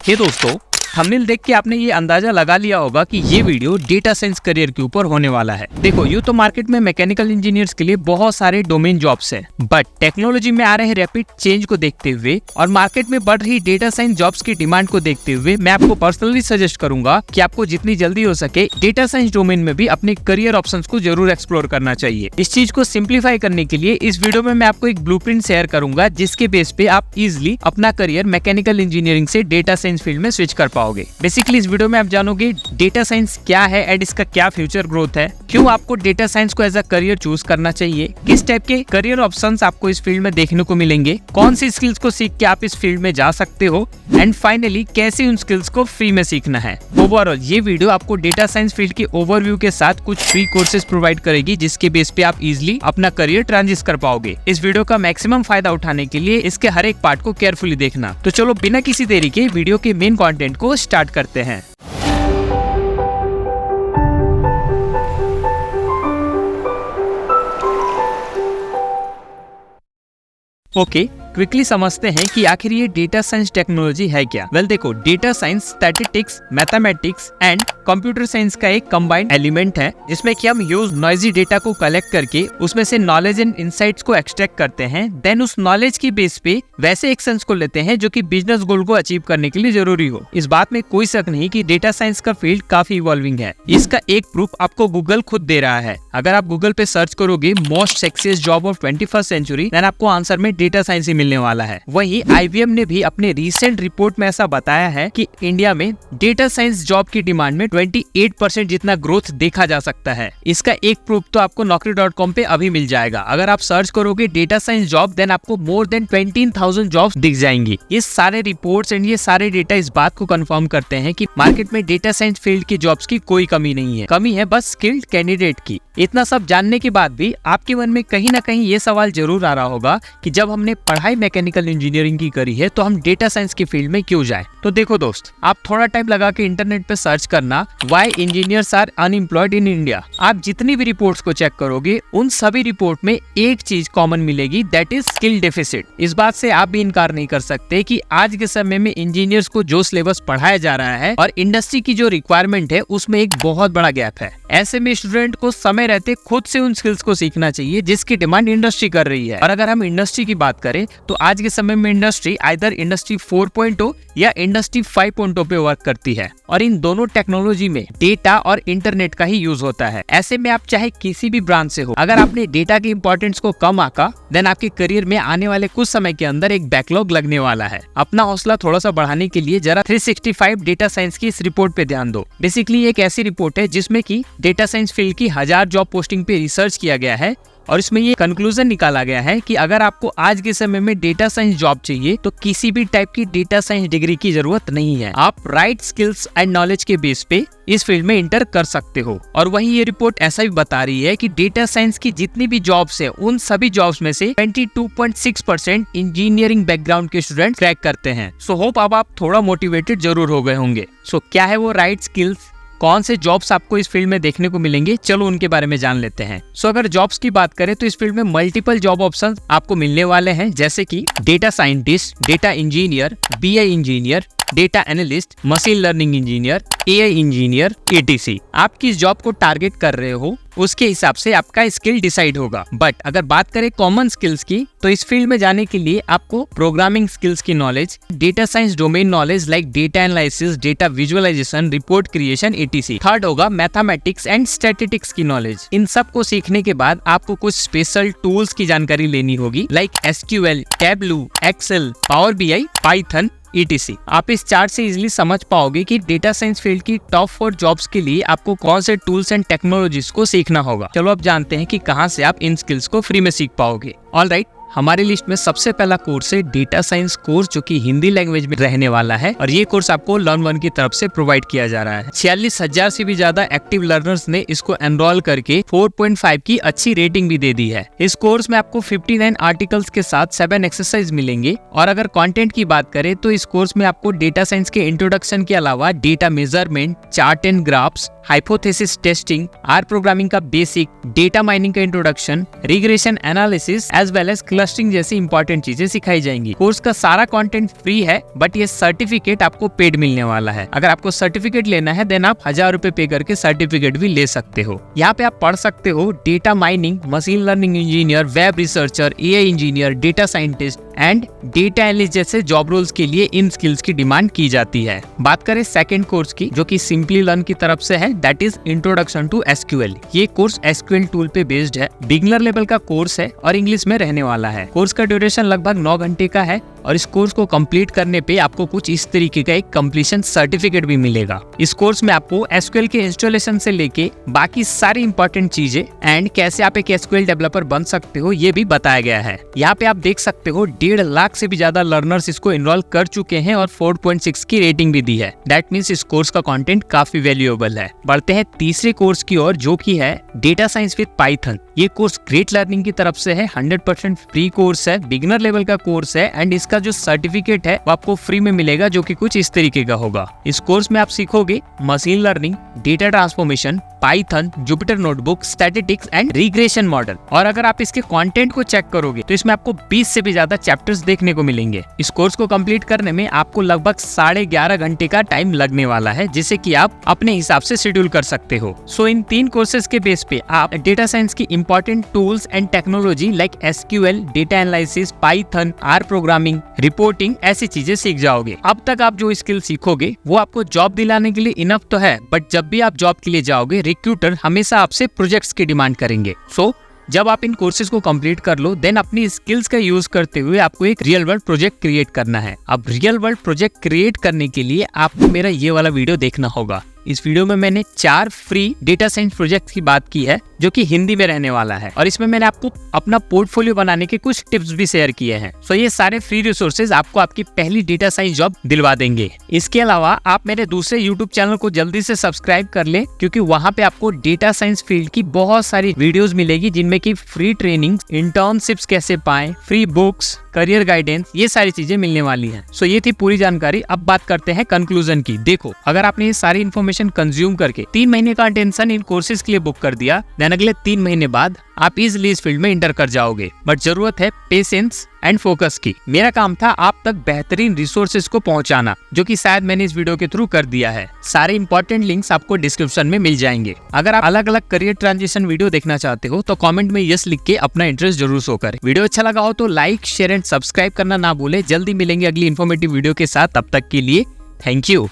हे दोस्तों, थंबनेल देख के आपने ये अंदाजा लगा लिया होगा कि ये वीडियो डेटा साइंस करियर के ऊपर होने वाला है। देखो, यूँ तो मार्केट में मैकेनिकल इंजीनियर्स के लिए बहुत सारे डोमेन जॉब्स हैं, बट टेक्नोलॉजी में आ रहे रैपिड चेंज को देखते हुए और मार्केट में बढ़ रही डेटा साइंस जॉब्स की डिमांड को देखते हुए मैं आपको पर्सनली सजेस्ट करूंगा कि आपको जितनी जल्दी हो सके डेटा साइंस डोमेन में भी अपने करियर ऑप्शंस को जरूर एक्सप्लोर करना चाहिए। इस चीज को सिंप्लीफाई करने के लिए इस वीडियो में मैं आपको एक ब्लूप्रिंट शेयर करूंगा, जिसके बेस पे आप इजिली अपना करियर मैकेनिकल इंजीनियरिंग से डेटा साइंस फील्ड में स्विच कर पाओगे। बेसिकली इस वीडियो में आप जानोगे डेटा साइंस क्या है एंड इसका क्या फ्यूचर ग्रोथ है, क्यों आपको डेटा साइंस को एज अ करियर चूज करना चाहिए, किस टाइप के करियर ऑप्शंस आपको इस फील्ड में देखने को मिलेंगे, कौन सी स्किल्स को सीख के आप इस फील्ड में जा सकते हो एंड फाइनली कैसे उन स्किल्स को फ्री में सीखना है। ओवरऑल ये वीडियो आपको डेटा साइंस फील्ड की ओवरव्यू के साथ कुछ फ्री कोर्सेज प्रोवाइड करेगी, जिसके बेस पे आप इजिली अपना करियर ट्रांजिट कर पाओगे। इस वीडियो का मैक्सिमम फायदा उठाने के लिए इसके हर एक पार्ट को केयरफुली देखना। तो चलो बिना किसी देरी के वीडियो के मेन कंटेंट को स्टार्ट करते हैं। ओके, क्विकली समझते हैं कि आखिर ये डेटा साइंस टेक्नोलॉजी है क्या। वेल देखो, data science statistics, mathematics and computer science का एक कंबाइंड एलिमेंट है, जिसमें कि हम ह्यूज नॉइजी डेटा को कलेक्ट करके उसमें से नॉलेज एंड इनसाइट्स को एक्सट्रैक्ट करते हैं। देन उस नॉलेज की बेस पे वैसे एक्शंस को लेते हैं जो कि बिजनेस गोल को अचीव करने के लिए जरूरी हो। इस बात में कोई शक नहीं कि डेटा साइंस का फील्ड काफी इवॉल्विंग है। इसका एक प्रूफ आपको गूगल खुद दे रहा है। अगर आप गूगल पे सर्च करोगे most sexiest job of 21st century, then आपको आंसर में डेटा साइंस ही मिलने वाला है। वहीं IBM ने भी अपने रिसेंट रिपोर्ट में ऐसा बताया है कि इंडिया में डेटा साइंस जॉब की डिमांड में 28% जितना ग्रोथ देखा जा सकता है। इसका एक प्रूफ तो आपको naukri.com पे अभी मिल जाएगा। अगर आप सर्च करोगे डेटा साइंस जॉब, देन आपको मोर देन 20,000 जॉब्स दिख जाएंगी। ये सारे रिपोर्ट्स एंड ये सारे डेटा इस बात को कंफर्म करते हैं कि मार्केट में डेटा साइंस फील्ड की जॉब्स की कोई कमी नहीं है। कमी है बस स्किल्ड कैंडिडेट की। इतना सब जानने के बाद भी आपके मन में कहीं ना कहीं ये सवाल जरूर आ रहा होगा कि जब हमने पढ़ाई मैकेनिकल इंजीनियरिंग की करी है तो हम डेटा साइंस की फील्ड में क्यों जाएं? तो देखो दोस्त, आप थोड़ा टाइम लगा के इंटरनेट पे सर्च करना why engineers are unemployed in India. आप जितनी भी रिपोर्ट्स को चेक करोगे, उन सभी रिपोर्ट में एक चीज कॉमन मिलेगी, दैट इज स्किल डेफिसिट। इस बात से आप भी इनकार नहीं कर सकते कि आज के समय में इंजीनियर्स को जो सिलेबस पढ़ाया जा रहा है और इंडस्ट्री की जो रिक्वायरमेंट है, उसमें एक बहुत बड़ा गैप है। ऐसे में स्टूडेंट को समय रहते खुद से उन स्किल्स को सीखना चाहिए जिसकी डिमांड इंडस्ट्री कर रही है। और अगर हम इंडस्ट्री की बात करें तो आज के समय में इंडस्ट्री आइदर इंडस्ट्री 4.0 या इंडस्ट्री 5.0 पे वर्क करती है और इन दोनों टेक्नोलॉजी में डेटा और इंटरनेट का ही यूज होता है। ऐसे में आप चाहे किसी भी ब्रांच से हो, अगर आपने डेटा की इंपॉर्टेंस को कम आंका, देन आपके करियर में आने वाले कुछ समय के अंदर एक बैकलॉग लगने वाला है। अपना हौसला थोड़ा सा बढ़ाने के लिए जरा 365 डेटा साइंस की इस रिपोर्ट पे ध्यान दो। बेसिकली एक ऐसी रिपोर्ट है जिसमें की डेटा साइंस फील्ड की 1000 जॉब पोस्टिंग पे रिसर्च किया गया है और इसमें ये कंक्लूजन निकाला गया है कि अगर आपको आज के समय में डेटा साइंस जॉब चाहिए तो किसी भी टाइप की डेटा साइंस डिग्री की जरूरत नहीं है। आप राइट स्किल्स एंड नॉलेज के बेस पे इस फील्ड में इंटर कर सकते हो। और वहीं ये रिपोर्ट ऐसा भी बता रही है कि डेटा साइंस की जितनी भी जॉब्स है, उन सभी जॉब्स में से 22.6% इंजीनियरिंग बैकग्राउंड के स्टूडेंट क्रैक करते हैं। सो होप अब आप थोड़ा मोटिवेटेड जरूर हो गए होंगे। सो क्या है वो राइट स्किल्स, कौन से जॉब्स आपको इस फील्ड में देखने को मिलेंगे, चलो उनके बारे में जान लेते हैं। सो अगर जॉब्स की बात करें तो इस फील्ड में मल्टीपल जॉब ऑप्शंस आपको मिलने वाले हैं, जैसे कि data scientist, data engineer, BI engineer, data analyst, machine learning engineer, AI engineer, etc। आप किस जॉब को टारगेट कर रहे हो उसके हिसाब से आपका स्किल डिसाइड होगा। बट अगर बात करें कॉमन स्किल्स की, तो इस फील्ड में जाने के लिए आपको प्रोग्रामिंग स्किल्स की knowledge, data science domain knowledge like data analysis, data visualisation, report creation, etc। Third होगा मैथमेटिक्स एंड स्टैटिस्टिक्स की नॉलेज। इन सब को सीखने के बाद आपको कुछ स्पेशल टूल्स की जानकारी लेनी होगी like SQL, Tableau, Excel, Power BI, Python, etc। आप इस चार्ट से इजीली समझ पाओगे कि डेटा साइंस फील्ड की टॉप 4 जॉब्स के लिए आपको कौन से टूल्स एंड टेक्नोलॉजीज को सीखना होगा। चलो अब जानते हैं कि कहां से आप इन स्किल्स को फ्री में सीख पाओगे। ऑलराइट, हमारे लिस्ट में सबसे पहला कोर्स है डेटा साइंस कोर्स, जो कि हिंदी लैंग्वेज में रहने वाला है और ये कोर्स आपको लर्न1 की तरफ से प्रोवाइड किया जा रहा है। 46,000 से भी ज्यादा एक्टिव लर्नर्स ने इसको एनरोल करके 4.5 की अच्छी रेटिंग भी दे दी है। इस कोर्स में आपको 59 आर्टिकल्स के साथ 7 एक्सरसाइज मिलेंगे। और अगर कंटेंट की बात करें तो इस कोर्स में आपको डेटा साइंस के इंट्रोडक्शन के अलावा data measurement, chart and graphs, hypothesis testing, R programming का बेसिक, डेटा माइनिंग का introduction, regression analysis as well as clustering जैसी इंपॉर्टेंट चीजें सिखाई जाएंगी। कोर्स का सारा कंटेंट फ्री है, बट ये सर्टिफिकेट आपको पेड मिलने वाला है। अगर आपको सर्टिफिकेट लेना है देन आप 1000 रुपए पे करके सर्टिफिकेट भी ले सकते हो। यहाँ पे आप पढ़ सकते हो data mining, machine learning engineer, web researcher, AI engineer, data scientist and data analyst जैसे जॉब रोल्स के लिए इन स्किल्स की डिमांड की जाती है। बात करें सेकंड कोर्स की, जो कि सिंपली लर्न की तरफ से है, that is introduction to SQL. ये कोर्स एसक्यूएल टूल पे बेस्ड है, बिगिनर लेवल का कोर्स है और इंग्लिश में रहने वाला है। कोर्स का ड्यूरेशन लगभग 9 घंटे का है और इस कोर्स को कंप्लीट करने पे आपको कुछ इस तरीके का एक कंप्लीशन सर्टिफिकेट भी मिलेगा। इस कोर्स में आपको एसक्यूएल के इंस्टॉलेशन से लेके बाकी सारी इंपॉर्टेंट चीजें एंड कैसे आप एक एसक्यूएल डेवलपर बन सकते हो ये भी बताया गया है। यहाँ पे आप देख सकते हो 1.5 लाख से भी ज्यादा लर्नर्स इसको इनरोल कर चुके हैं और 4.6 की रेटिंग भी दी है। दैट मीन्स इस कोर्स का कंटेंट काफी वैल्यूएबल है। बढ़ते हैं तीसरे कोर्स की ओर, जो की है डेटा साइंस विद पाइथन। ये कोर्स ग्रेट लर्निंग की तरफ से है, 100% फ्री कोर्स है, बिगिनर लेवल का कोर्स है एंड इसका जो सर्टिफिकेट है वो आपको फ्री में मिलेगा, जो कि कुछ इस तरीके का होगा। इस कोर्स में आप सीखोगे machine learning, data transformation, Python, Jupyter notebook, statistics and regression model. और अगर आप इसके कंटेंट को चेक करोगे तो इसमें आपको 20 से भी ज्यादा चैप्टर्स देखने को मिलेंगे। इस कोर्स को कंप्लीट करने में आपको लगभग 11.5 घंटे का टाइम लगने वाला है, जिसे कि आप अपने हिसाब से शेड्यूल कर सकते हो। सो इन 3 कोर्सेज के बेस पे आप डेटा साइंस की important tools and technology like SQL, data analysis, Python, R programming, reporting ऐसी चीजें सीख जाओगे। अब तक आप जो स्किल सीखोगे वो आपको जॉब दिलाने के लिए इनफ तो है, बट जब भी आप जॉब के लिए जाओगे रिक्रूटर हमेशा आपसे प्रोजेक्ट्स की डिमांड करेंगे। सो जब आप इन कोर्सेज को कंप्लीट कर लो देन अपनी स्किल्स का यूज करते हुए आपको एक रियल वर्ल्ड प्रोजेक्ट क्रिएट करना है। अब रियल वर्ल्ड प्रोजेक्ट क्रिएट करने के लिए आपको मेरा ये वाला वीडियो देखना होगा। इस वीडियो में मैंने 4 फ्री डेटा साइंस प्रोजेक्ट की बात की है, जो कि हिंदी में रहने वाला है और इसमें मैंने आपको अपना पोर्टफोलियो बनाने के कुछ टिप्स भी शेयर किए हैं। सो ये सारे फ्री रिसोर्सेज आपको आपकी पहली डेटा साइंस जॉब दिलवा देंगे। इसके अलावा आप मेरे दूसरे यूट्यूब चैनल को जल्दी से सब्सक्राइब कर ले, क्योंकि वहाँ पे आपको डेटा साइंस फील्ड की बहुत सारी वीडियोस मिलेगी, जिनमें की फ्री ट्रेनिंग, इंटर्नशिप्स कैसे पाएं, फ्री बुक्स, करियर गाइडेंस, ये सारी चीजें मिलने वाली हैं। सो ये थी पूरी जानकारी। अब बात करते हैं कंक्लूजन की। देखो, अगर आपने ये सारी इन्फॉर्मेशन कंज्यूम करके 3 महीने का अटेंशन इन कोर्सेज के लिए बुक कर दिया, देन अगले 3 महीने बाद आप इजीली इस फील्ड में इंटर कर जाओगे। बट जरूरत है पेशेंस एंड फोकस की। मेरा काम था आप तक बेहतरीन रिसोर्सेज को पहुंचाना, जो कि शायद मैंने इस वीडियो के थ्रू कर दिया है। सारे इंपॉर्टेंट लिंक्स आपको डिस्क्रिप्शन में मिल जाएंगे। अगर आप अलग अलग करियर ट्रांजिशन वीडियो देखना चाहते हो तो कमेंट में यस लिख के अपना इंटरेस्ट जरूर शो करें। वीडियो अच्छा लगा हो तो लाइक, शेयर एंड सब्सक्राइब करना ना भूले। जल्दी मिलेंगे अगली इन्फॉर्मेटिव वीडियो के साथ। तब तक के लिए थैंक यू।